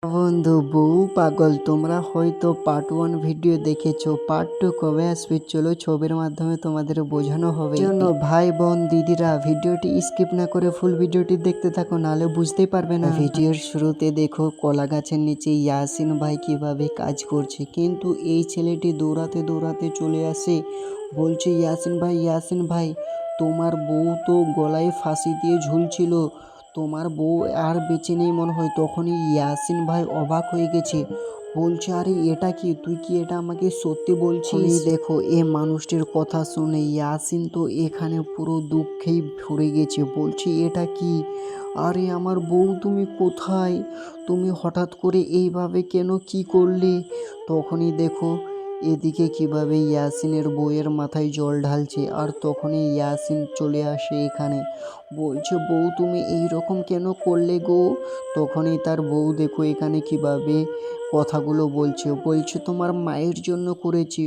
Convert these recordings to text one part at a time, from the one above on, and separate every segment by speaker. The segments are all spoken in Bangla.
Speaker 1: বন্ধু বউ পাগল, তোমরা হয়তো পার্ট 1 ভিডিও দেখেছো, পার্ট 2 কবে আসবে চলো ছবির মাধ্যমে তোমাদের বোঝানো হবে। জন্য ভাই বোন দিদিরা ভিডিওটি স্কিপ না করে ফুল ভিডিওটি দেখতে থাকো, নাহলে বুঝতেই পারবে না। ভিডিওর শুরুতে দেখো কলা গাছের নিচে ইয়াসিন ভাই কিভাবে কাজ করছে, কিন্তু এই ছেলেটি দৌড়াতে দৌড়াতে চলে আসে, বলছে ইয়াসিন ভাই তোমার বউ তো গলায় ফাঁসি দিয়ে ঝুলছিল, তোমার বউ আর বেঁচে নেই মনে হয়। তখনই ইয়াসিন ভাই অবাক হয়ে গেছে, বলছে আরে এটা কি, তুই কি এটা আমাকে সত্যি বলছিস? দেখো এ মানুষটির কথা শুনে ইয়াসিন তো এখানে পুরো দুঃখেই ভরে গেছে, বলছে এটা কি, আরে আমার বউ তুমি কোথায়, তুমি হঠাৎ করে এইভাবে কেন, কি করলে? তখনই দেখো এদিকে কিভাবে ইয়াসিনের বউয়ের মাথায় জল ঢালছে, আর তখনই ইয়াসিন চলে আসে এখানে, বলছে বউ তুমি এই রকম কেন করলে গো? তখনই তার বউ দেখো এখানে কিভাবে কথাগুলো বলছে তোমার মায়ের জন্য করেছি,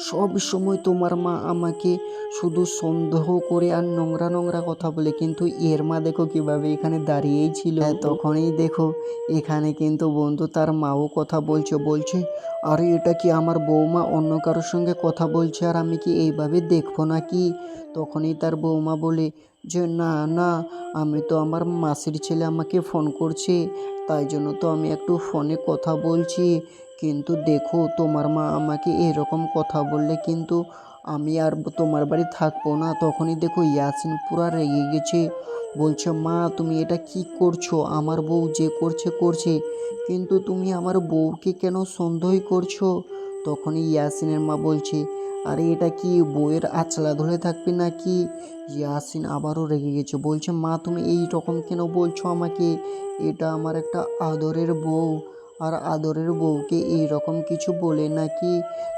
Speaker 1: সব সময় তোমার মা আমাকে শুধু সন্দেহ করে আর নোংরা নোংরা কথা বলে, কিন্তু এর মা দেখো কিভাবে এখানে দাঁড়িয়েই ছিল। তখনই দেখো এখানে কিন্তু বন্ধু তার মাও কথা বলছে আরে এটা কি, আমার বৌমা অন্য কারোর সঙ্গে কথা বলছে আর আমি কি এইভাবে দেখবো নাকি? তখনই তার বৌমা বলে যে না আমি তো, আমার মাসির ছেলে আমাকে ফোন করছে, তাই জন্য তো আমি একটু ফোনে কথা বলছি, কিন্তু দেখো তোমার মা আমাকে এরকম কথা বললে কিন্তু আমি আর তোমার বাড়ি থাকবো না। তখনই দেখো ইয়াসিন পুরা রেগে গেছে, বলছে মা তুমি এটা কি করছো, আমার বউ যে করছে, কিন্তু তুমি আমার বউকে কেন সন্দেহ করছো? তখনই ইয়াসিনের মা বলছে আরে এটা কি বউয়ের আঁচলা ধরে থাকবে নাকি? ইয়াসিন আবারও রেগে গেছে, বলছে মা তুমি এই রকম কেন বলছো আমাকে, এটা আমার একটা আদরের বউ, আর আদরের বউকে এই রকম কিছু বলে নাকি?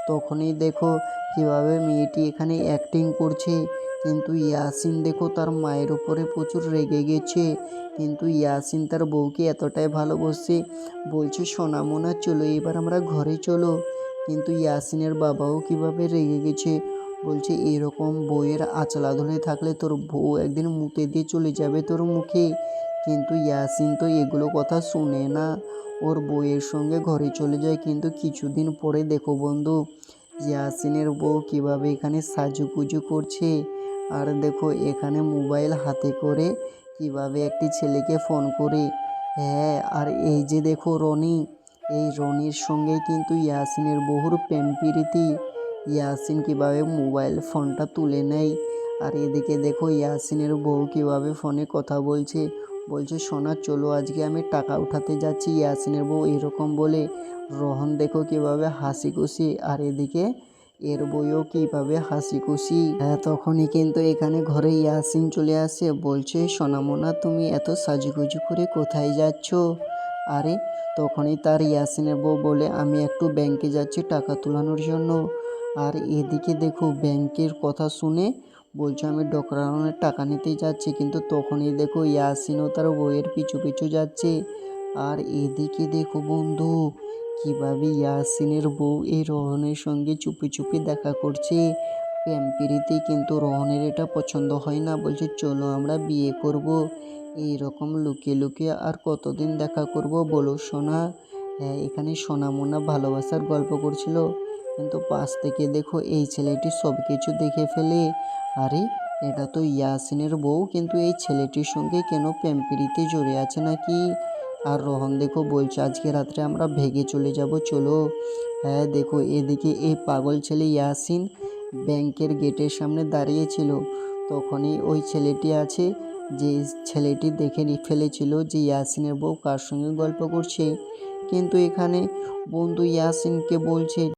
Speaker 1: তখনই দেখো কিভাবে মেয়েটি এখানে অ্যাক্টিং করছে, কিন্তু ইয়াসিন দেখো তার মায়ের উপরে প্রচুর রেগে গেছে, কিন্তু ইয়াসিন তার বউকে এতটাই ভালোবাসে, বলছে সোনামোনা চলো এবার আমরা ঘরে চলো, কিন্তু ইয়াসিনের বাবাও কিভাবে রেগে গেছে, বলছে এরকম বউয়ের আঁচলা ধরে থাকলে তোর বউ একদিন মুতে দিয়ে চলে যাবে তোর মুখে। কিন্তু ইয়াসিন তো এগুলো কথা শুনে না, ওর বউয়ের সঙ্গে ঘরে চলে যায়। কিন্তু কিছুদিন পরে দেখো বন্ধু ইয়াসিনের বউ কিভাবে এখানে সাজুগুজু করছে, আর দেখো এখানে মোবাইল হাতে করে কিভাবে একটি ছেলেকে ফোন করে, হ্যাঁ আর এই যে দেখো রনি, এই রনির সঙ্গে কিন্তু ইয়াসিনের বহুর প্রেম প্রীতি। ইয়াসিন কিভাবে মোবাইল ফোনটা তুলে নেয়, আর এদিকে দেখো ইয়াসিনের বউ কিভাবে ফোনে কথা বলছে সোনা চলো আজকে আমি টাকা উঠাতে যাচ্ছি, ইয়াসিনের বউ এরকম বলে। রোহন দেখো কিভাবে হাসি খুশি, আর এদিকে এর বউও কিভাবে হাসি খুশি। হ্যাঁ তখনই কিন্তু এখানে ঘরে ইয়াসিন চলে আসে, বলছে সোনামোনা তুমি এত সাজুগুজু করে কোথায় যাচ্ছ? আরে তখনই তার ইয়াসিনের বউ বলে আমি একটু ব্যাংকে যাচ্ছি টাকা তোলানোর জন্য। আর এদিকে দেখো ব্যাংকের কথা শুনে বলছে আমি ডকরানোর টাকা নিতেই যাচ্ছি, কিন্তু তখনই দেখো ইয়াসিনও তার বউয়ের পিছু পিছু যাচ্ছে। আর এদিকে দেখো বন্ধু কিভাবে ইয়াসিনের বউ এই রোহনের সঙ্গে চুপি চুপি দেখা করছে প্রেম প্রীতি, কিন্তু রোহনের এটা পছন্দ হয় না, বলছে চলো আমরা বিয়ে করব। এইরকম লুকিয়ে লুকিয়ে আর কতদিন দেখা করব বলো সোনা? হ্যাঁ এখানে সোনামোনা ভালোবাসার গল্প করছিল, কিন্তু পাশ থেকে দেখো এই ছেলেটি সব কিছু দেখে ফেলে, আরে এটা তো ইয়াসিনের বউ, কিন্তু এই ছেলেটির সঙ্গে কেন প্রেম প্রীতি জড়ে আছে নাকি? আর রোহন দেখো বলছে আজকে রাত্রে আমরা ভেগে চলে যাব চলো। হ্যাঁ দেখো এদিকে এই পাগল ছেলে ইয়াসিন ব্যাংকের গেটের সামনে দাঁড়িয়েছিল, তখনই ওই ছেলেটি আছে, যে ছেলেটি দেখে ফেলেছিল যে ইয়াসিনের বউ কার সঙ্গে গল্প করছে, কিন্তু এখানে বন্ধু ইয়াসিনকে বলছে